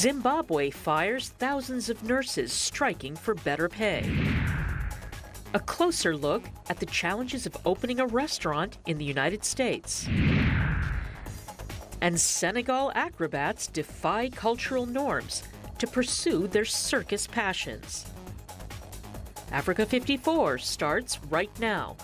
Zimbabwe fires thousands of nurses striking for better pay. A closer look at the challenges of opening a restaurant in the United States. And Senegal acrobats defy cultural norms to pursue their circus passions. Africa 54 starts right now.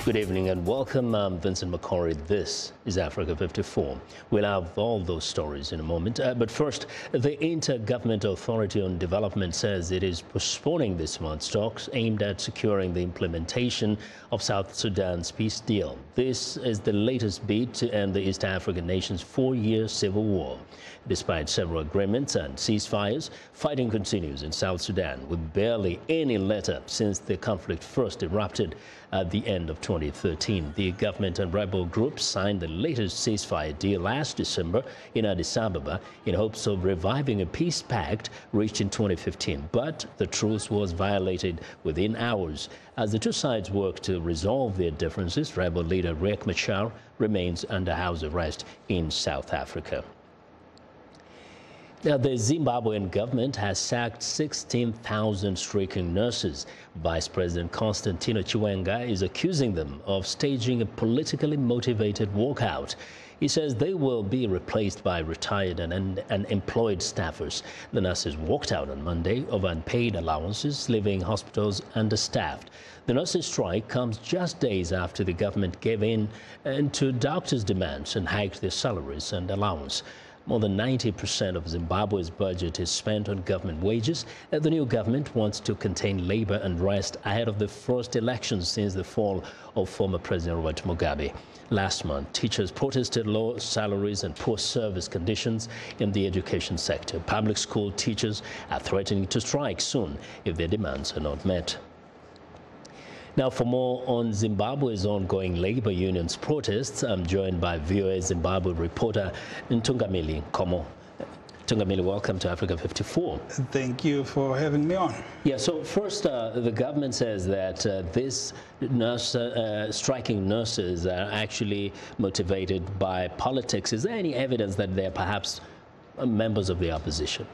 Good evening and welcome. I'm Vincent McCory. This is Africa 54. We'll have all those stories in a moment. But first, the Intergovernmental Authority on Development says it is postponing this month's talks aimed at securing the implementation of South Sudan's peace deal. This is the latest bid to end the East African nation's 4-year civil war. Despite several agreements and ceasefires, fighting continues in South Sudan with barely any letter since the conflict first erupted at the end of 2013. The government and rebel groups signed the latest ceasefire deal last December in Addis Ababa in hopes of reviving a peace pact reached in 2015. But the truce was violated within hours. As the two sides work to resolve their differences, rebel leader Riek Machar remains under house arrest in South Africa. Now, the Zimbabwean government has sacked 16,000 striking nurses. Vice President Constantino Chiwenga is accusing them of staging a politically motivated walkout. He says they will be replaced by retired and employed staffers. The nurses walked out on Monday of unpaid allowances, leaving hospitals understaffed. The nurses' strike comes just days after the government gave in to doctors' demands and hiked their salaries and allowance. More than 90% of Zimbabwe's budget is spent on government wages. The new government wants to contain labor unrest ahead of the first elections since the fall of former President Robert Mugabe. Last month, teachers protested low salaries and poor service conditions in the education sector. Public school teachers are threatening to strike soon if their demands are not met. Now, for more on Zimbabwe's ongoing labor unions protests, I'm joined by VOA Zimbabwe reporter Ntungamili Komo. Ntungamili, welcome to Africa 54. Thank you for having me on. Yeah, so first, the government says that striking nurses are actually motivated by politics. Is there any evidence that they're perhaps members of the opposition?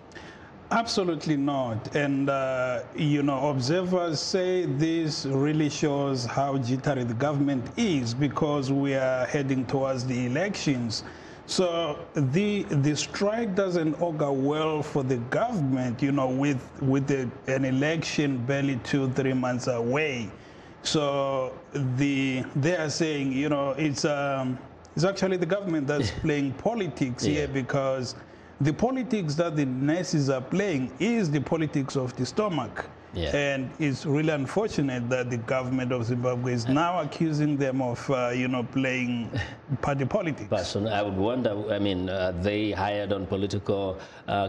Absolutely not. And, observers say this really shows how jittery the government is because we are heading towards the elections. So the strike doesn't augur well for the government, with an election barely 2-3 months away. So they are saying, it's actually the government that's playing politics here because the politics that the nurses are playing is the politics of the stomach. Yeah. And it's really unfortunate that the government of Zimbabwe is now accusing them of, playing party politics. But I would wonder, they hired on political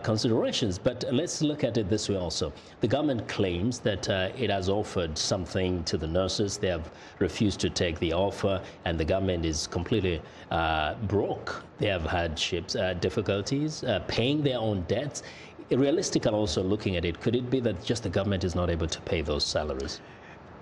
considerations. But let's look at it this way also. The government claims that it has offered something to the nurses. They have refused to take the offer, and the government is completely broke. They have hardships, difficulties, paying their own debts. Realistic and also looking at it, could it be that just the government is not able to pay those salaries?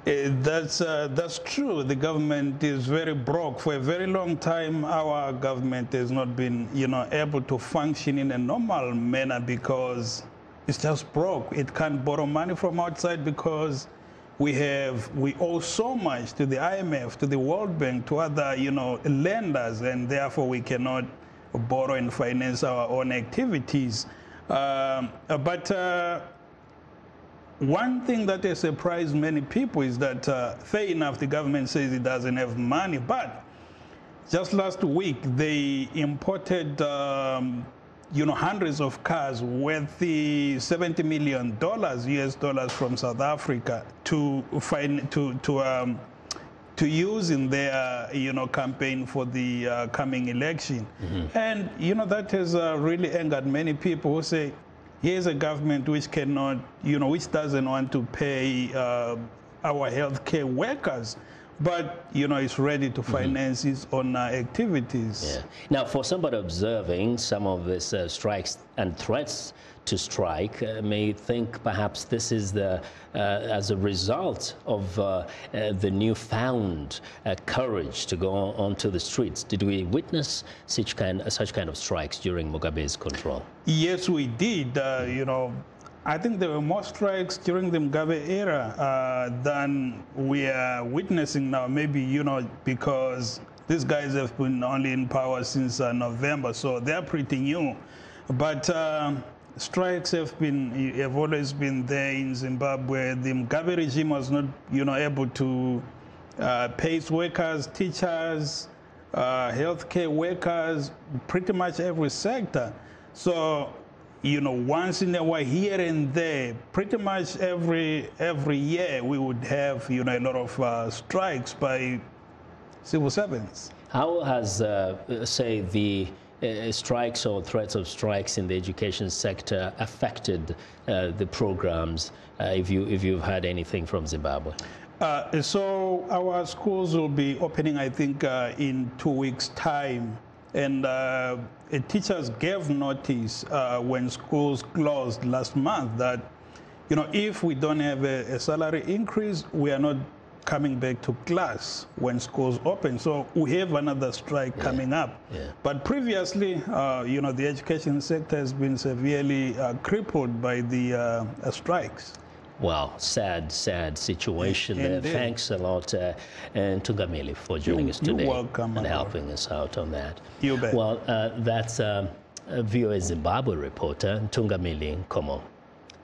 That's true. The government is very broke. For a very long time, our government has not been, able to function in a normal manner because it's just broke. It can't borrow money from outside because we owe so much to the IMF, to the World Bank, to other, lenders, and therefore we cannot borrow and finance our own activities. But one thing that has surprised many people is that, fair enough, the government says it doesn't have money, but just last week they imported, hundreds of cars worth $70 million US dollars from South Africa to use in their, campaign for the coming election. Mm-hmm. And, that has really angered many people who say, here's a government which cannot, which doesn't want to pay our healthcare workers. but it's ready to finance its own activities. Yeah. Now, for somebody observing some of these strikes and threats to strike, may think perhaps this is as a result of the newfound courage to go onto the streets. Did we witness such kind of strikes during Mugabe's control? Yes, we did. I think there were more strikes during the Mugabe era than we are witnessing now. Maybe, because these guys have been only in power since November, so they're pretty new. But strikes have always been there in Zimbabwe. The Mugabe regime was not, able to pay its workers, teachers, healthcare workers, pretty much every sector. So, once in a while, here and there, pretty much every year, we would have, a lot of strikes by civil servants. How has, say, the strikes or threats of strikes in the education sector affected the programs, if you've heard anything from Zimbabwe? So our schools will be opening, I think, in 2 weeks' time. And teachers gave notice when schools closed last month that, if we don't have a salary increase, we are not coming back to class when schools open. So we have another strike coming up. Yeah. But previously, the education sector has been severely crippled by the strikes. Wow, sad situation there. Thanks a lot, Ntungamili, for joining us today. You're welcome, and helping us out on that. You bet. Well, that's VOA Zimbabwe reporter Ntungamili Nkomo.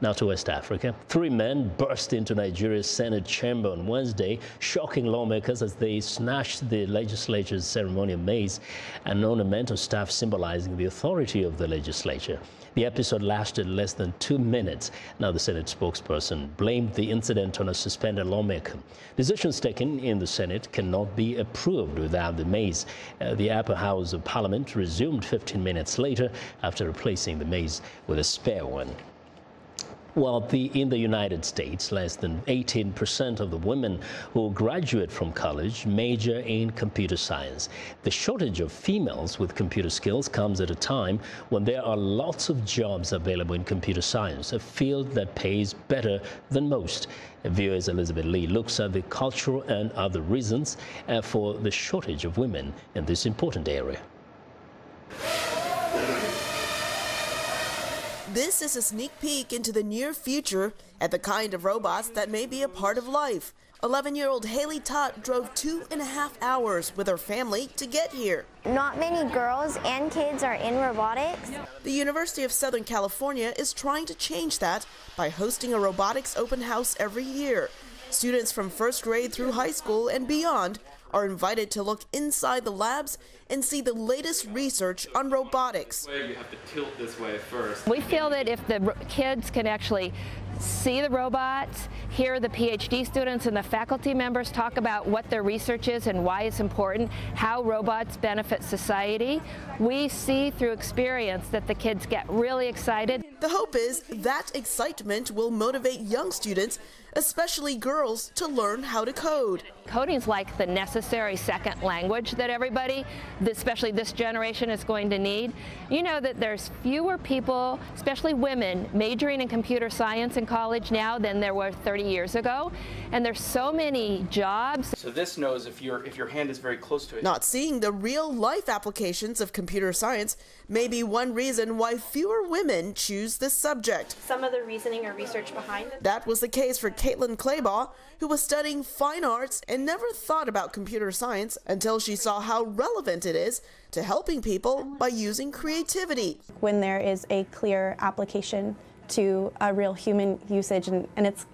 Now to West Africa. 3 men burst into Nigeria's Senate chamber on Wednesday, shocking lawmakers as they snatched the legislature's ceremonial mace, an ornamental staff symbolizing the authority of the legislature. The episode lasted less than 2 minutes. Now the Senate spokesperson blamed the incident on a suspended lawmaker. Decisions taken in the Senate cannot be approved without the mace. The upper house of Parliament resumed 15 minutes later after replacing the mace with a spare one. Well, in the United States, less than 18% of the women who graduate from college major in computer science. The shortage of females with computer skills comes at a time when there are lots of jobs available in computer science, a field that pays better than most. VOA's Elizabeth Lee looks at the cultural and other reasons for the shortage of women in this important area. This is a sneak peek into the near future at the kind of robots that may be a part of life. 11-year-old Haley Tott drove 2.5 hours with her family to get here. Not many girls and kids are in robotics. The University of Southern California is trying to change that by hosting a robotics open house every year. Students from first grade through high school and beyond are invited to look inside the labs and see the latest research on robotics. You have to tilt this way first. We feel that if the kids can actually see the robots, hear the PhD students and the faculty members talk about what their research is and why it's important, how robots benefit society, we see through experience that the kids get really excited. The hope is that excitement will motivate young students, especially girls, to learn how to code. Coding's like the necessary second language that everybody, especially this generation, is going to need. You know that there's fewer people, especially women, majoring in computer science in college now than there were 30 years ago, and there's so many jobs. So this knows if your hand is very close to it. Not seeing the real-life applications of computer science may be one reason why fewer women choose this subject. Some of the reasoning or research behind it. That was the case for Caitlin Claybaugh, who was studying fine arts and never thought about computer science until she saw how relevant it is to helping people by using creativity. When there is a clear application to a real human usage, and it's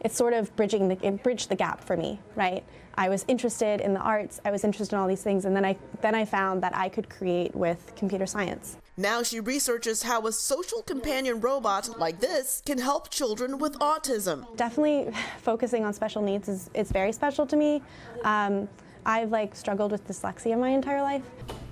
sort of it bridged the gap for me, right? I was interested in the arts, I was interested in all these things, and then I found that I could create with computer science. Now she researches how a social companion robot like this can help children with autism. Definitely focusing on special needs is very special to me. I've struggled with dyslexia my entire life.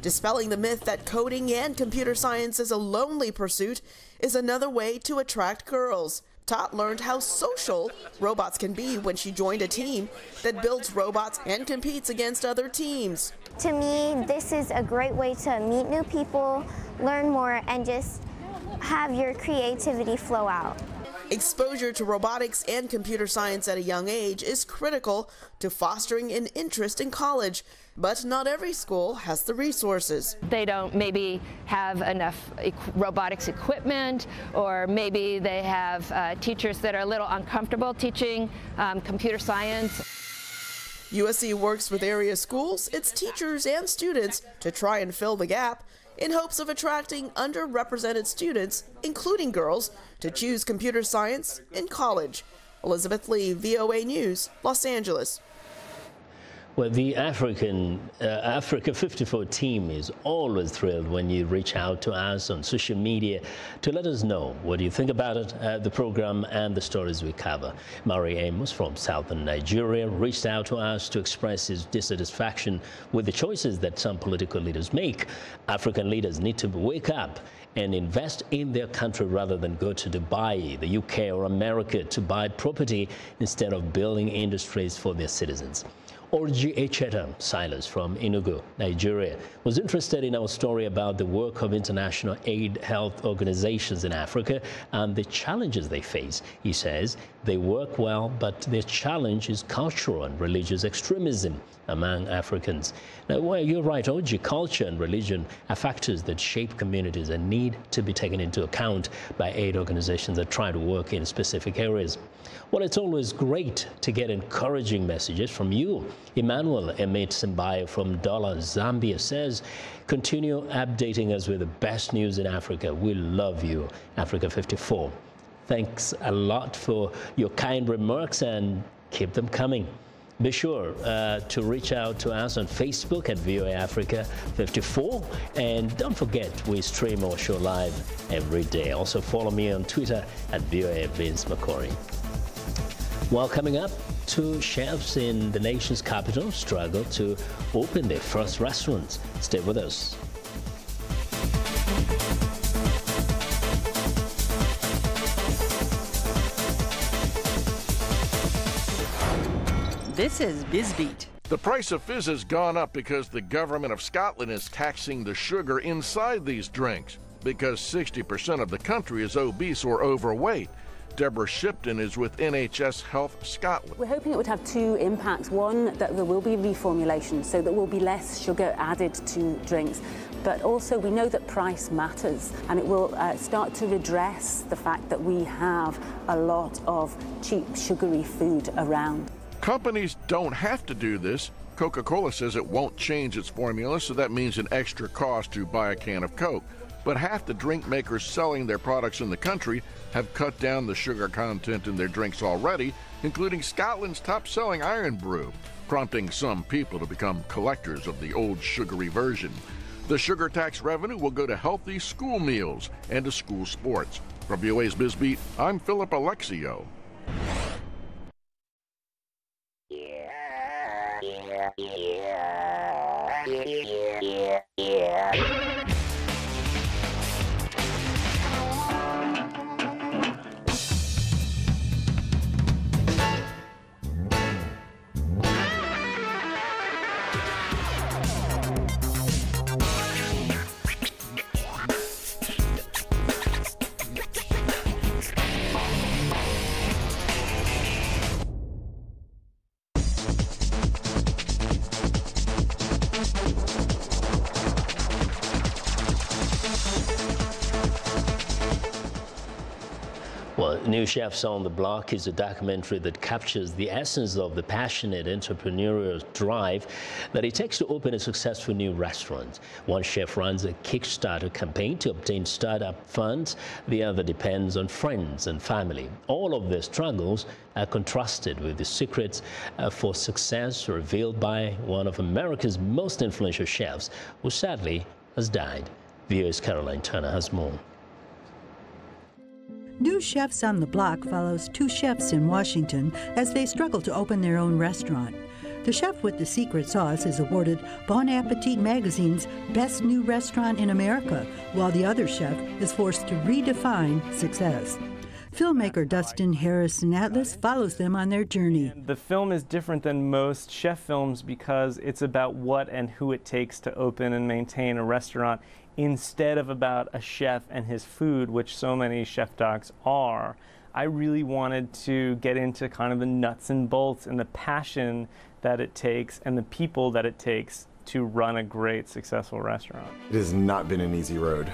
Dispelling the myth that coding and computer science is a lonely pursuit is another way to attract girls. Tot learned how social robots can be when she joined a team that builds robots and competes against other teams. To me, this is a great way to meet new people, learn more, and just have your creativity flow out. Exposure to robotics and computer science at a young age is critical to fostering an interest in college, but not every school has the resources. They don't maybe have enough robotics equipment, or maybe they have teachers that are a little uncomfortable teaching computer science. USC works with area schools, its teachers and students to try and fill the gap in hopes of attracting underrepresented students, including girls, to choose computer science in college. Elizabeth Lee, VOA News, Los Angeles. Well, the Africa 54 team is always thrilled when you reach out to us on social media to let us know what you think about it, the program and the stories we cover. Mari Amos from southern Nigeria reached out to us to express his dissatisfaction with the choices that some political leaders make. African leaders need to wake up and invest in their country rather than go to Dubai, the UK or America to buy property instead of building industries for their citizens. Orji Echeta Silas from Enugu, Nigeria, was interested in our story about the work of international aid health organizations in Africa and the challenges they face. He says they work well, but their challenge is cultural and religious extremism among Africans. Now, well, you're right, Orji, culture and religion are factors that shape communities and need to be taken into account by aid organizations that try to work in specific areas. Well, it's always great to get encouraging messages from you. Emmanuel Emmet Simbayo from Dola, Zambia says, continue updating us with the best news in Africa. We love you, Africa 54. Thanks a lot for your kind remarks and keep them coming. Be sure to reach out to us on Facebook at VOA Africa 54. And don't forget, we stream our show live every day. Also follow me on Twitter at VOA Vince McCory. Well, coming up, 2 chefs in the nation's capital struggle to open their first restaurants. Stay with us. This is BizBeat. The price of fizz has gone up because the government of Scotland is taxing the sugar inside these drinks, because 60% of the country is obese or overweight. Deborah Shipton is with NHS Health Scotland. We're hoping it would have 2 impacts. One, that there will be reformulation, so there will be less sugar added to drinks. But also, we know that price matters, and it will start to redress the fact that we have a lot of cheap, sugary food around. Companies don't have to do this. Coca-Cola says it won't change its formula, so that means an extra cost to buy a can of Coke. But half the drink makers selling their products in the country have cut down the sugar content in their drinks already, including Scotland's top-selling Iron Brew, prompting some people to become collectors of the old sugary version. The sugar tax revenue will go to healthy school meals and to school sports. From VOA's BizBeat, I'm Philip Alexio. Well, New Chefs on the Block is a documentary that captures the essence of the passionate entrepreneurial drive that it takes to open a successful new restaurant. One chef runs a Kickstarter campaign to obtain startup funds. The other depends on friends and family. All of their struggles are contrasted with the secrets for success revealed by one of America's most influential chefs, who sadly has died. VOA's Caroline Turner has more. New Chefs on the Block follows 2 chefs in Washington as they struggle to open their own restaurant. The chef with the secret sauce is awarded Bon Appetit magazine's Best New Restaurant in America, while the other chef is forced to redefine success. Filmmaker Dustin Harrison Atlas follows them on their journey. The film is different than most chef films because it's about what and who it takes to open and maintain a restaurant instead of about a chef and his food, which so many chef docs are. I really wanted to get into kind of the nuts and bolts and the passion that it takes and the people that it takes to run a great, successful restaurant. It has not been an easy road.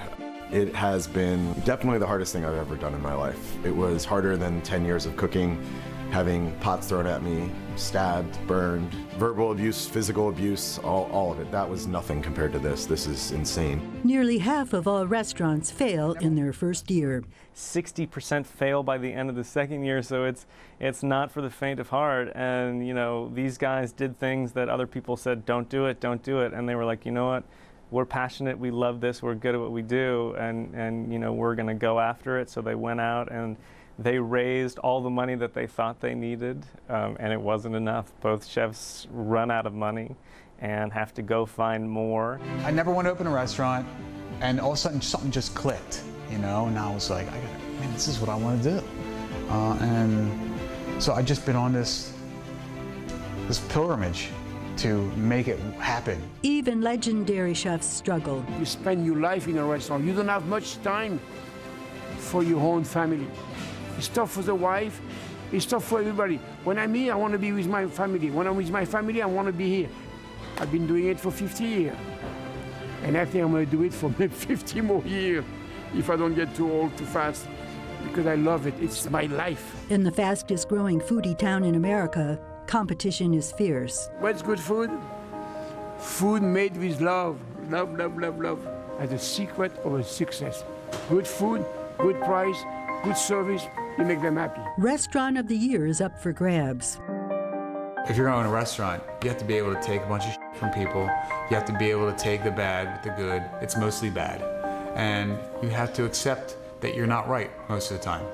It has been definitely the hardest thing I've ever done in my life. It was harder than 10 years of cooking, having pots thrown at me, stabbed, burned, verbal abuse, physical abuse, all of it. That was nothing compared to this. This is insane. Nearly half of all restaurants fail in their first year. 60% fail by the end of the second year, so it's not for the faint of heart. And you know, these guys did things that other people said, don't do it, and they were like, you know what? We're passionate, we love this, we're good at what we do, and you know, we're gonna go after it. So they went out and they raised all the money that they thought they needed, and it wasn't enough. Both chefs run out of money and have to go find more. I never wanted to open a restaurant, and all of a sudden something just clicked, you know, and I was like, man, this is what I want to do. And so I've just been on this pilgrimage to make it happen. Even legendary chefs struggle. You spend your life in a restaurant. You don't have much time for your own family. It's tough for the wife. It's tough for everybody. When I'm here, I want to be with my family. When I'm with my family, I want to be here. I've been doing it for 50 years. And I think I'm going to do it for maybe 50 more years if I don't get too old too fast, because I love it. It's my life. In the fastest growing foodie town in America, competition is fierce. What's good food? Food made with love. Love, love, love, love. That's the secret of a success. Good food, good price, good service, you make them happy. Restaurant of the Year is up for grabs. If you're going to a restaurant, you have to be able to take a bunch of shit from people. You have to be able to take the bad with the good. It's mostly bad. And you have to accept that you're not right most of the time.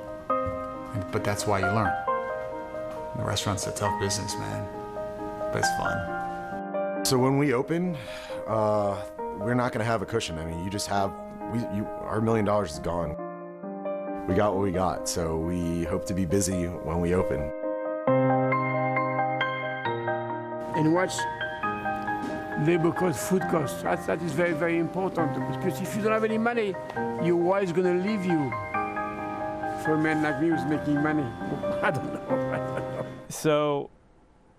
But that's why you learn. The restaurant's a tough business, man, but it's fun. So when we open, we're not going to have a cushion. I mean, you just have, our $1 million is gone. We got what we got, so we hope to be busy when we open. And what's labor cost, food cost, that is very, very important, because if you don't have any money, your wife's going to leave you. For a man like me who's making money, I don't know. So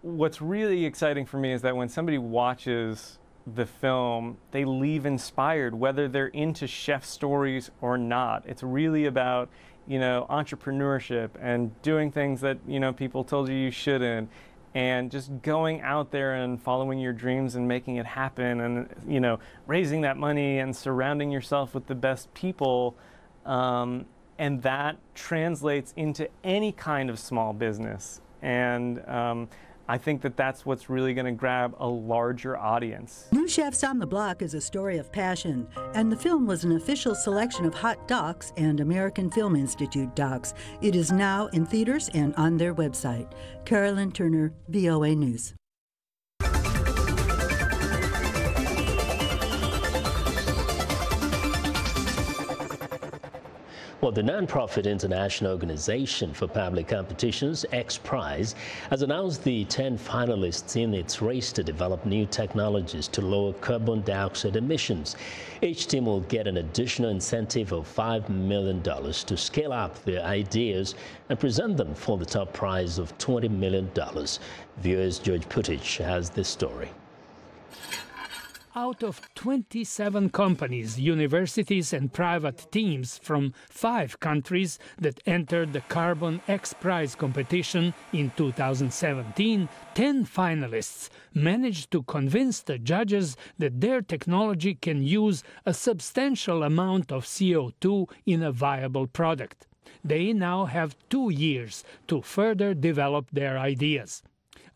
what's really exciting for me is that when somebody watches the film, they leave inspired, whether they're into chef stories or not. It's really about, you know, entrepreneurship and doing things that, you know, people told you shouldn't, and just going out there and following your dreams and making it happen, and, you know, raising that money and surrounding yourself with the best people. And that translates into any kind of small business. And I think that that's what's really going to grab a larger audience. New Chefs on the Block is a story of passion, and the film was an official selection of Hot Docs and American Film Institute docs. It is now in theaters and on their website. Carolyn Turner, VOA News. Well, the nonprofit international organization for public competitions, XPrize, has announced the 10 finalists in its race to develop new technologies to lower carbon dioxide emissions. Each team will get an additional incentive of $5 million to scale up their ideas and present them for the top prize of $20 million. VOA's George Putich has this story. Out of 27 companies, universities and private teams from 5 countries that entered the Carbon XPrize competition in 2017, 10 finalists managed to convince the judges that their technology can use a substantial amount of CO2 in a viable product. They now have 2 years to further develop their ideas.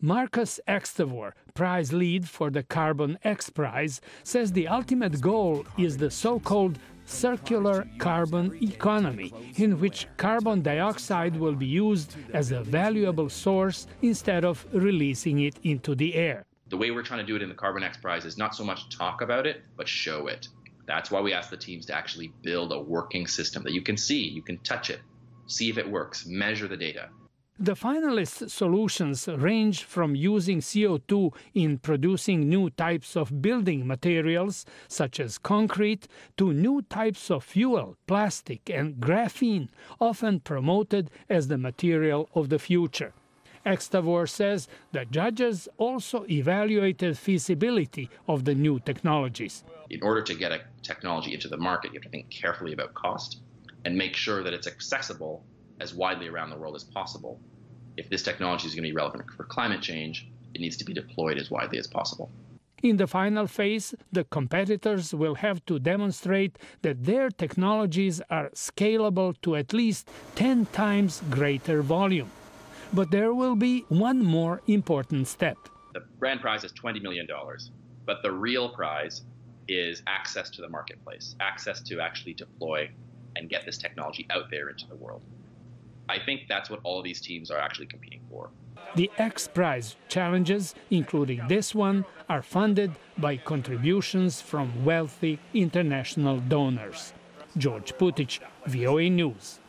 Marcus Extevor, prize lead for the Carbon XPrize, says the ultimate goal is the so-called circular carbon economy, in which carbon dioxide will be used as a valuable source instead of releasing it into the air. The way we're trying to do it in the Carbon XPrize is not so much talk about it, but show it. That's why we ask the teams to actually build a working system that you can see, you can touch it, see if it works, measure the data. The finalist solutions range from using CO2 in producing new types of building materials, such as concrete, to new types of fuel, plastic and graphene, often promoted as the material of the future. Extavor says the judges also evaluated feasibility of the new technologies. In order to get a technology into the market, you have to think carefully about cost and make sure that it's accessible as widely around the world as possible. If this technology is going to be relevant for climate change, it needs to be deployed as widely as possible. In the final phase, the competitors will have to demonstrate that their technologies are scalable to at least 10 times greater volume. But there will be one more important step. The grand prize is $20 million, but the real prize is access to the marketplace, access to actually deploy and get this technology out there into the world. I think that's what all of these teams are actually competing for. The XPrize challenges, including this one, are funded by contributions from wealthy international donors. George Putic, VOA News.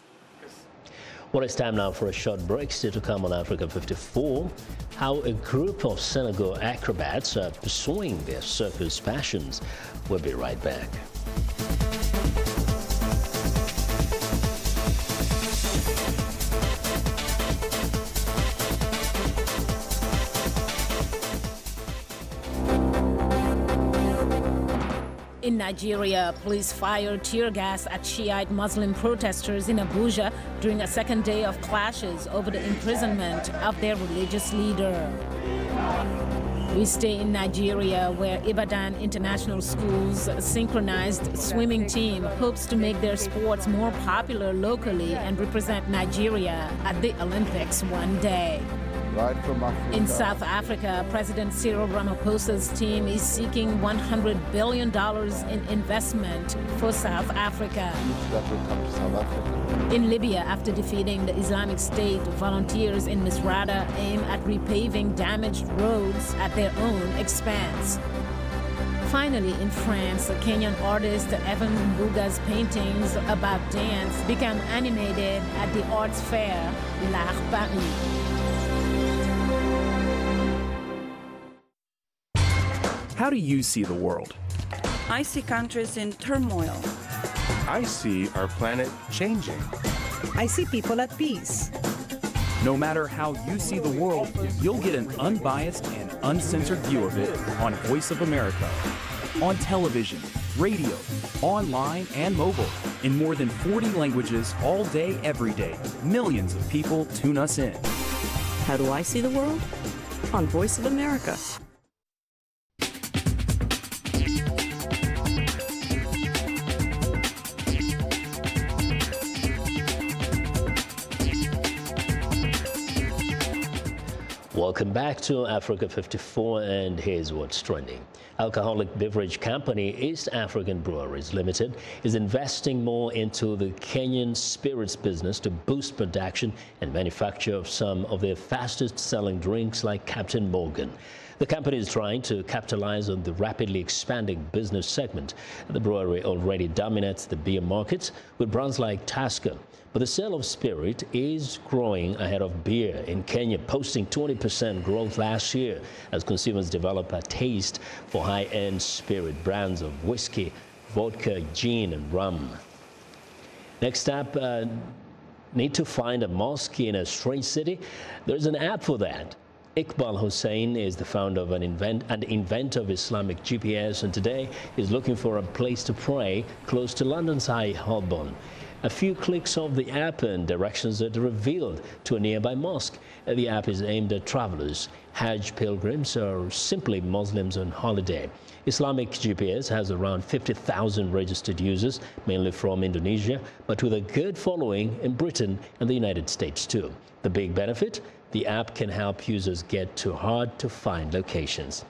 Well, it's time now for a short break. Still to come on Africa 54, how a group of Senegal acrobats are pursuing their circus passions. We'll be right back. In Nigeria, police fired tear gas at Shiite Muslim protesters in Abuja during a second day of clashes over the imprisonment of their religious leader. We stay in Nigeria, where Ibadan International School's synchronized swimming team hopes to make their sports more popular locally and represent Nigeria at the Olympics one day. Right from Africa. In South Africa, President Cyril Ramaphosa's team is seeking $100 billion in investment for South Africa. That will come to South Africa. In Libya, after defeating the Islamic State, volunteers in Misrata aim at repaving damaged roads at their own expense. Finally, in France, Kenyan artist Evan Mbuga's paintings about dance became animated at the arts fair L'Art Paris. How do you see the world? I see countries in turmoil. I see our planet changing. I see people at peace. No matter how you see the world, you'll get an unbiased and uncensored view of it on Voice of America. On television, radio, online, and mobile. In more than 40 languages all day, every day. Millions of people tune us in. How do I see the world? On Voice of America. Welcome back to Africa 54, and here's what's trending. Alcoholic beverage company East African Breweries Limited is investing more into the Kenyan spirits business to boost production and manufacture of some of their fastest-selling drinks like Captain Morgan. The company is trying to capitalize on the rapidly expanding business segment. The brewery already dominates the beer market with brands like Tusker. But the sale of spirit is growing ahead of beer in Kenya, posting 20% growth last year as consumers develop a taste for high-end spirit brands of whiskey, vodka, gin, and rum. Next up, need to find a mosque in a strange city? There's an app for that. Iqbal Hussein is the founder of an inventor of Islamic GPS, and today is looking for a place to pray close to London's High Holborn. A few clicks of the app and directions are revealed to a nearby mosque. The app is aimed at travelers, Hajj pilgrims, or simply Muslims on holiday. Islamic GPS has around 50,000 registered users, mainly from Indonesia, but with a good following in Britain and the United States too. The big benefit? The app can help users get to hard-to-find locations.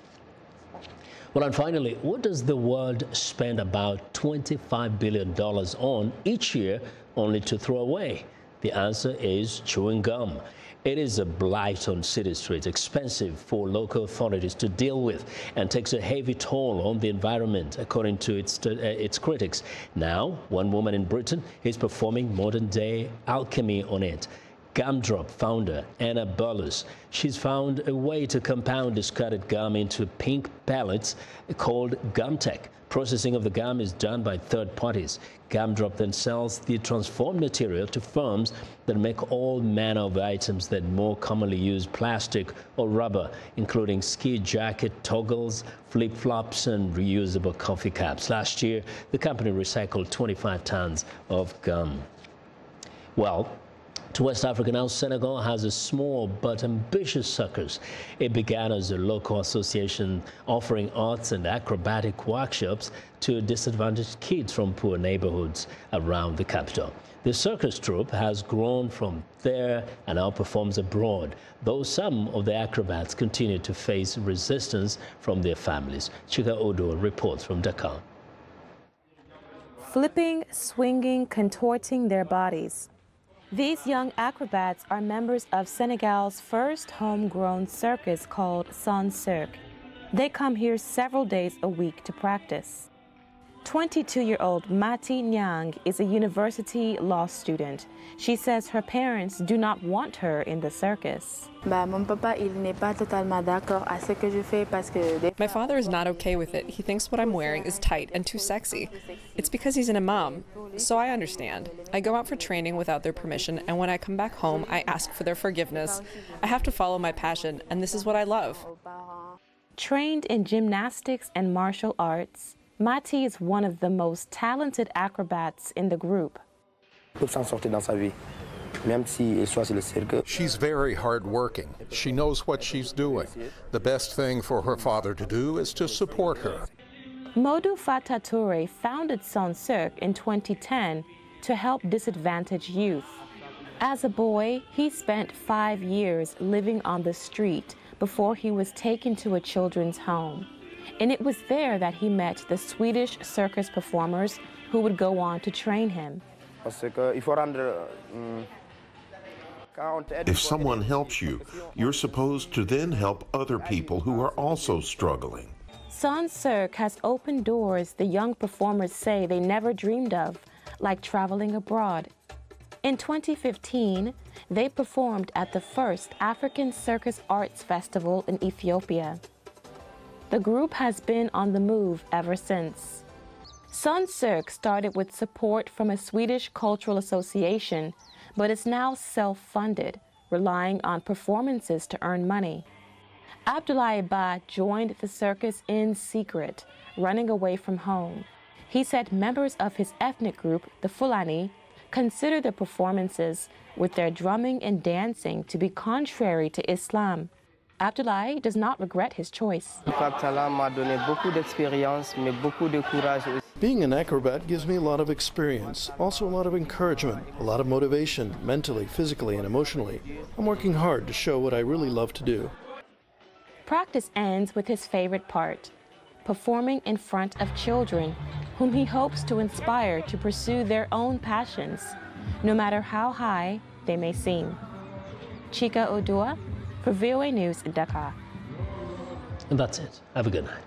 Well, and finally, what does the world spend about $25 billion on each year only to throw away? The answer is chewing gum. It is a blight on city streets, expensive for local authorities to deal with, and takes a heavy toll on the environment, according to its critics. Now, one woman in Britain is performing modern-day alchemy on it. Gumdrop founder Anna Bullis. She's found a way to compound discarded gum into pink pellets called Gumtech. Processing of the gum is done by third parties. Gumdrop then sells the transformed material to firms that make all manner of items that more commonly use plastic or rubber, including ski jacket toggles, flip-flops, and reusable coffee cups. Last year, the company recycled 25 tons of gum. Well, to West Africa now, Senegal has a small but ambitious circus. It began as a local association offering arts and acrobatic workshops to disadvantaged kids from poor neighborhoods around the capital. The circus troupe has grown from there and now performs abroad, though some of the acrobats continue to face resistance from their families. Chika Odo reports from Dakar. Flipping, swinging, contorting their bodies. These young acrobats are members of Senegal's first homegrown circus called Sans Cirque. They come here several days a week to practice. 22-year-old Mati Nyang is a university law student. She says her parents do not want her in the circus. My father is not okay with it. He thinks what I'm wearing is tight and too sexy. It's because he's an imam, so I understand. I go out for training without their permission, and when I come back home, I ask for their forgiveness. I have to follow my passion, and this is what I love. Trained in gymnastics and martial arts, Mati is one of the most talented acrobats in the group. She's very hardworking. She knows what she's doing. The best thing for her father to do is to support her. Modou Fata Touré founded Sans Cirque in 2010 to help disadvantaged youth. As a boy, he spent 5 years living on the street before he was taken to a children's home. And it was there that he met the Swedish circus performers who would go on to train him. If someone helps you, you're supposed to then help other people who are also struggling. Sans Cirque has opened doors the young performers say they never dreamed of, like traveling abroad. In 2015, they performed at the first African Circus Arts Festival in Ethiopia. The group has been on the move ever since. Sans Cirque started with support from a Swedish cultural association, but is now self-funded, relying on performances to earn money. Abdoulaye Ba joined the circus in secret, running away from home. He said members of his ethnic group, the Fulani, consider the performances with their drumming and dancing to be contrary to Islam. Abdoulaye does not regret his choice. Being an acrobat gives me a lot of experience, also a lot of encouragement, a lot of motivation, mentally, physically, and emotionally. I'm working hard to show what I really love to do. Practice ends with his favorite part, performing in front of children, whom he hopes to inspire to pursue their own passions, no matter how high they may seem. Chika Odua for VOA News in Dakar. And that's it. Have a good night.